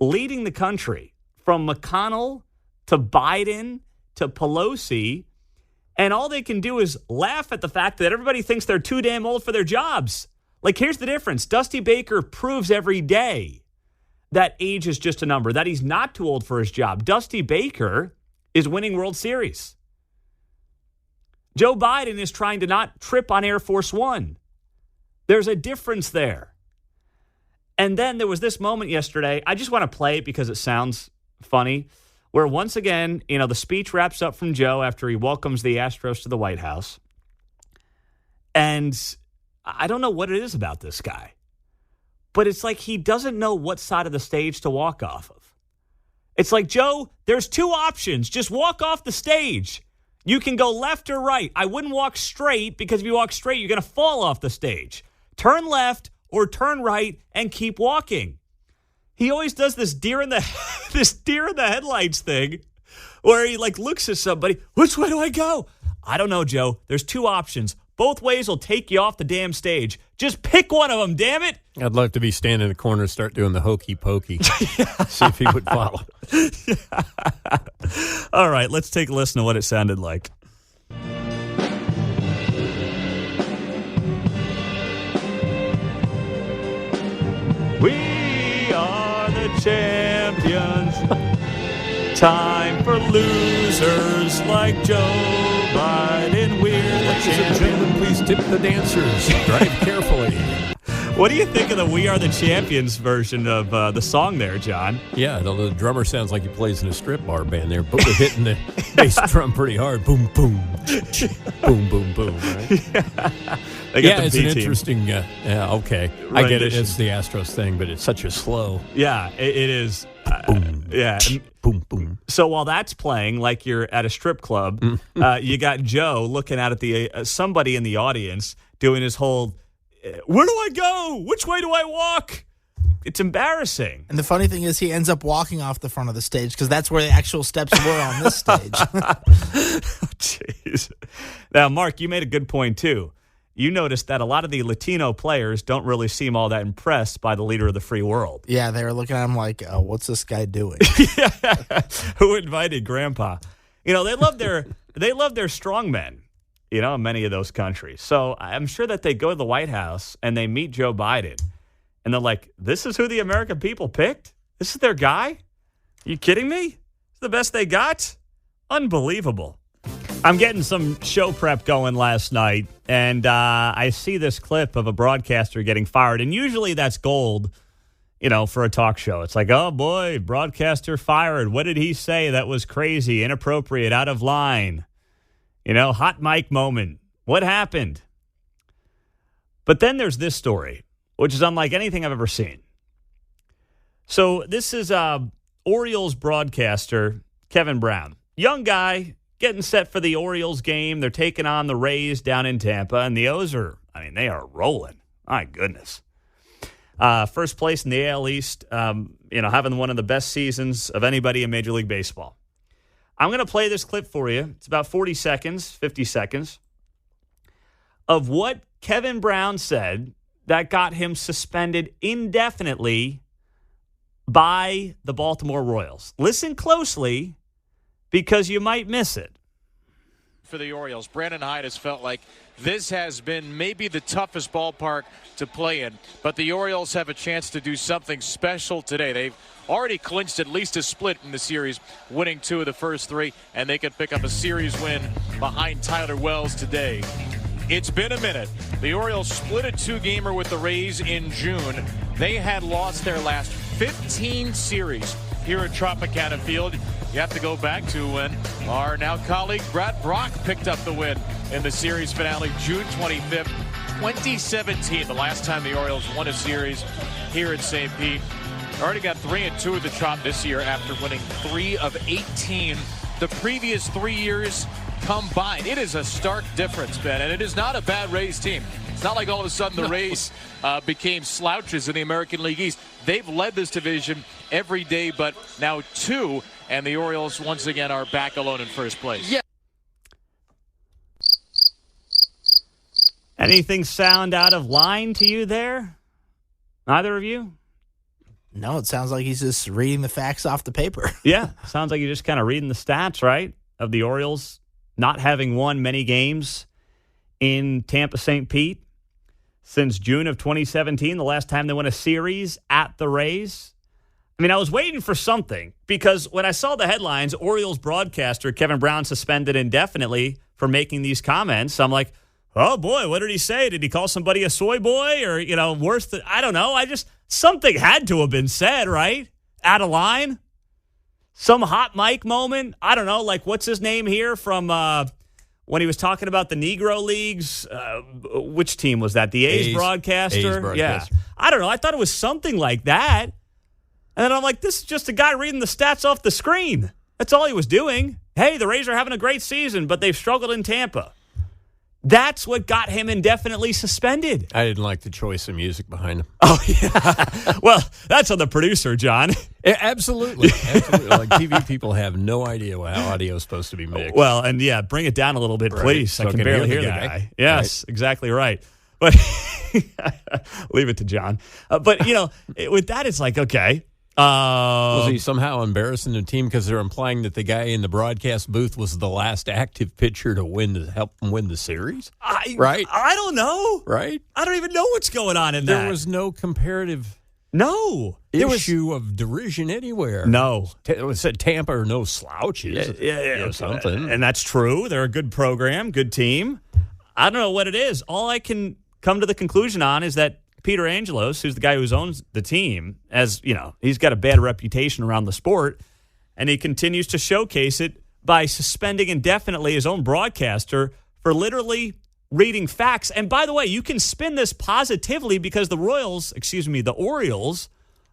leading the country, from McConnell to Biden to Pelosi, and all they can do is laugh at the fact that everybody thinks they're too damn old for their jobs. Like, here's the difference. Dusty Baker proves every day that age is just a number, that he's not too old for his job. Dusty Baker is winning World Series. Joe Biden is trying to not trip on Air Force One. There's a difference there. And then there was this moment yesterday. I just want to play it because it sounds funny, where once again, the speech wraps up from Joe after he welcomes the Astros to the White House. And I don't know what it is about this guy, but it's like he doesn't know what side of the stage to walk off of. It's like, Joe, there's two options. Just walk off the stage. You can go left or right. I wouldn't walk straight, because if you walk straight, you're going to fall off the stage. Turn left or turn right and keep walking. He always does this deer in the headlights thing where he looks at somebody. Which way do I go? I don't know, Joe. There's two options. Both ways will take you off the damn stage. Just pick one of them, damn it. I'd love to be standing in the corner and start doing the hokey pokey. See if he would follow. All right, let's take a listen to what it sounded like. We are the champions. Time for losers like Joe Biden. We're the champions. Ladies and gentlemen, please tip the dancers. Drive carefully. What do you think of the We Are the Champions version of the song there, John? Yeah, the drummer sounds like he plays in a strip bar band there. But we're hitting the bass drum pretty hard. Boom, boom. Boom, boom, boom. Right? Yeah, it's an interesting. Okay. I get it. It's the Astros thing, but it's such a slow. Yeah, it is. Boom. Yeah. Boom, boom. So while that's playing, like you're at a strip club, you got Joe looking out at the somebody in the audience doing his whole, where do I go? Which way do I walk? It's embarrassing. And the funny thing is he ends up walking off the front of the stage because that's where the actual steps were on this stage. Jeez. Now, Mark, you made a good point, too. You noticed that a lot of the Latino players don't really seem all that impressed by the leader of the free world. Yeah, they were looking at him like, what's this guy doing? Who invited Grandpa? You know, they love their strong men, you know, in many of those countries. So I'm sure that they go to the White House and they meet Joe Biden. And they're like, this is who the American people picked? This is their guy? You kidding me? It's the best they got? Unbelievable. I'm getting some show prep going last night, and I see this clip of a broadcaster getting fired. And usually that's gold, you know, for a talk show. It's like, oh, boy, broadcaster fired. What did he say that was crazy, inappropriate, out of line? You know, hot mic moment. What happened? But then there's this story, which is unlike anything I've ever seen. So this is Orioles broadcaster Kevin Brown. Young guy, getting set for the Orioles game. They're taking on the Rays down in Tampa, and the O's they are rolling. My goodness. First place in the AL East, having one of the best seasons of anybody in Major League Baseball. I'm going to play this clip for you. It's about 50 seconds, of what Kevin Brown said that got him suspended indefinitely by the Baltimore Royals. Listen closely, because you might miss it. For the Orioles, Brandon Hyde has felt like this has been maybe the toughest ballpark to play in, but the Orioles have a chance to do something special today. They've already clinched at least a split in the series, winning 2 of the first 3, and they could pick up a series win behind Tyler Wells today. It's been a minute. The Orioles split a 2-gamer with the Rays in June. They had lost their last 15 series here at Tropicana Field. You have to go back to when our now colleague Brad Brock picked up the win in the series finale, June 25th, 2017, the last time the Orioles won a series here at St. Pete. Already got 3-2 at the Trop this year after winning 3 of 18 the previous 3 years combined. It is a stark difference, Ben, and it is not a bad Rays team. It's not like all of a sudden the Rays became slouches in the American League East. They've led this division every day, but now 2, and the Orioles once again are back alone in first place. Yeah. Anything sound out of line to you there? Either of you? No, it sounds like he's just reading the facts off the paper. Yeah, sounds like you're just kind of reading the stats, right, of the Orioles not having won many games in Tampa St. Pete since June of 2017, the last time they won a series at the Rays. I mean, I was waiting for something because when I saw the headlines, Orioles broadcaster Kevin Brown suspended indefinitely for making these comments, I'm like, oh, boy, what did he say? Did he call somebody a soy boy or, worse than, I don't know. Something had to have been said, right? Out of line? Some hot mic moment? I don't know, like what's his name here from when he was talking about the Negro Leagues? Which team was that? The A's broadcaster? Yeah. I don't know. I thought it was something like that. And then I'm like, this is just a guy reading the stats off the screen. That's all he was doing. Hey, the Rays are having a great season, but they've struggled in Tampa. That's what got him indefinitely suspended. I didn't like the choice of music behind him. Oh, yeah. Well, that's on the producer, John. Yeah, absolutely. Like TV people have no idea how audio is supposed to be mixed. Well, and yeah, bring it down a little bit, please. So I can barely hear the guy. Yes, right. Exactly right. But leave it to John. But, with that, it's like, okay. Was he somehow embarrassing the team because they're implying that the guy in the broadcast booth was the last active pitcher to help them win the series? Right? I don't know. Right? I don't even know what's going on in that. There was no comparative issue of derision anywhere. No. It was at Tampa or no slouches. Yeah. Something. And that's true. They're a good program, good team. I don't know what it is. All I can come to the conclusion on is that Peter Angelos, who's the guy who owns the team, as you know, he's got a bad reputation around the sport, and he continues to showcase it by suspending indefinitely his own broadcaster for literally reading facts. And by the way, you can spin this positively because the Orioles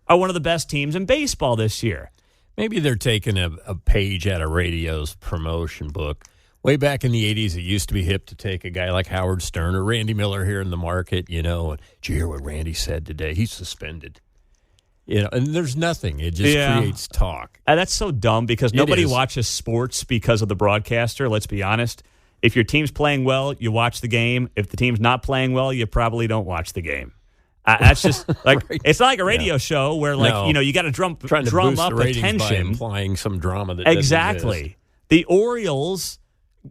are one of the best teams in baseball this year. Maybe they're taking a page out of radio's promotion book. Way back in the 80s, it used to be hip to take a guy like Howard Stern or Randy Miller here in the market, you know. And, did you hear what Randy said today? He's suspended. You know, and there's nothing. It just creates talk. And that's so dumb because nobody watches sports because of the broadcaster, let's be honest. If your team's playing well, you watch the game. If the team's not playing well, you probably don't watch the game. That's just like it's not like a radio show where you got to drum up attention by implying some drama that exactly. Exist. The Orioles,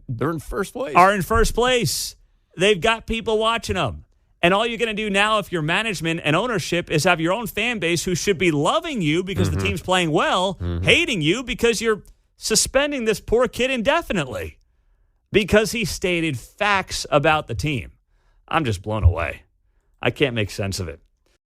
they're in first place. Are in first place. They've got people watching them, and all you're going to do now, if you're management and ownership, is have your own fan base who should be loving you because the team's playing well, hating you because you're suspending this poor kid indefinitely because he stated facts about the team. I'm just blown away. I can't make sense of it.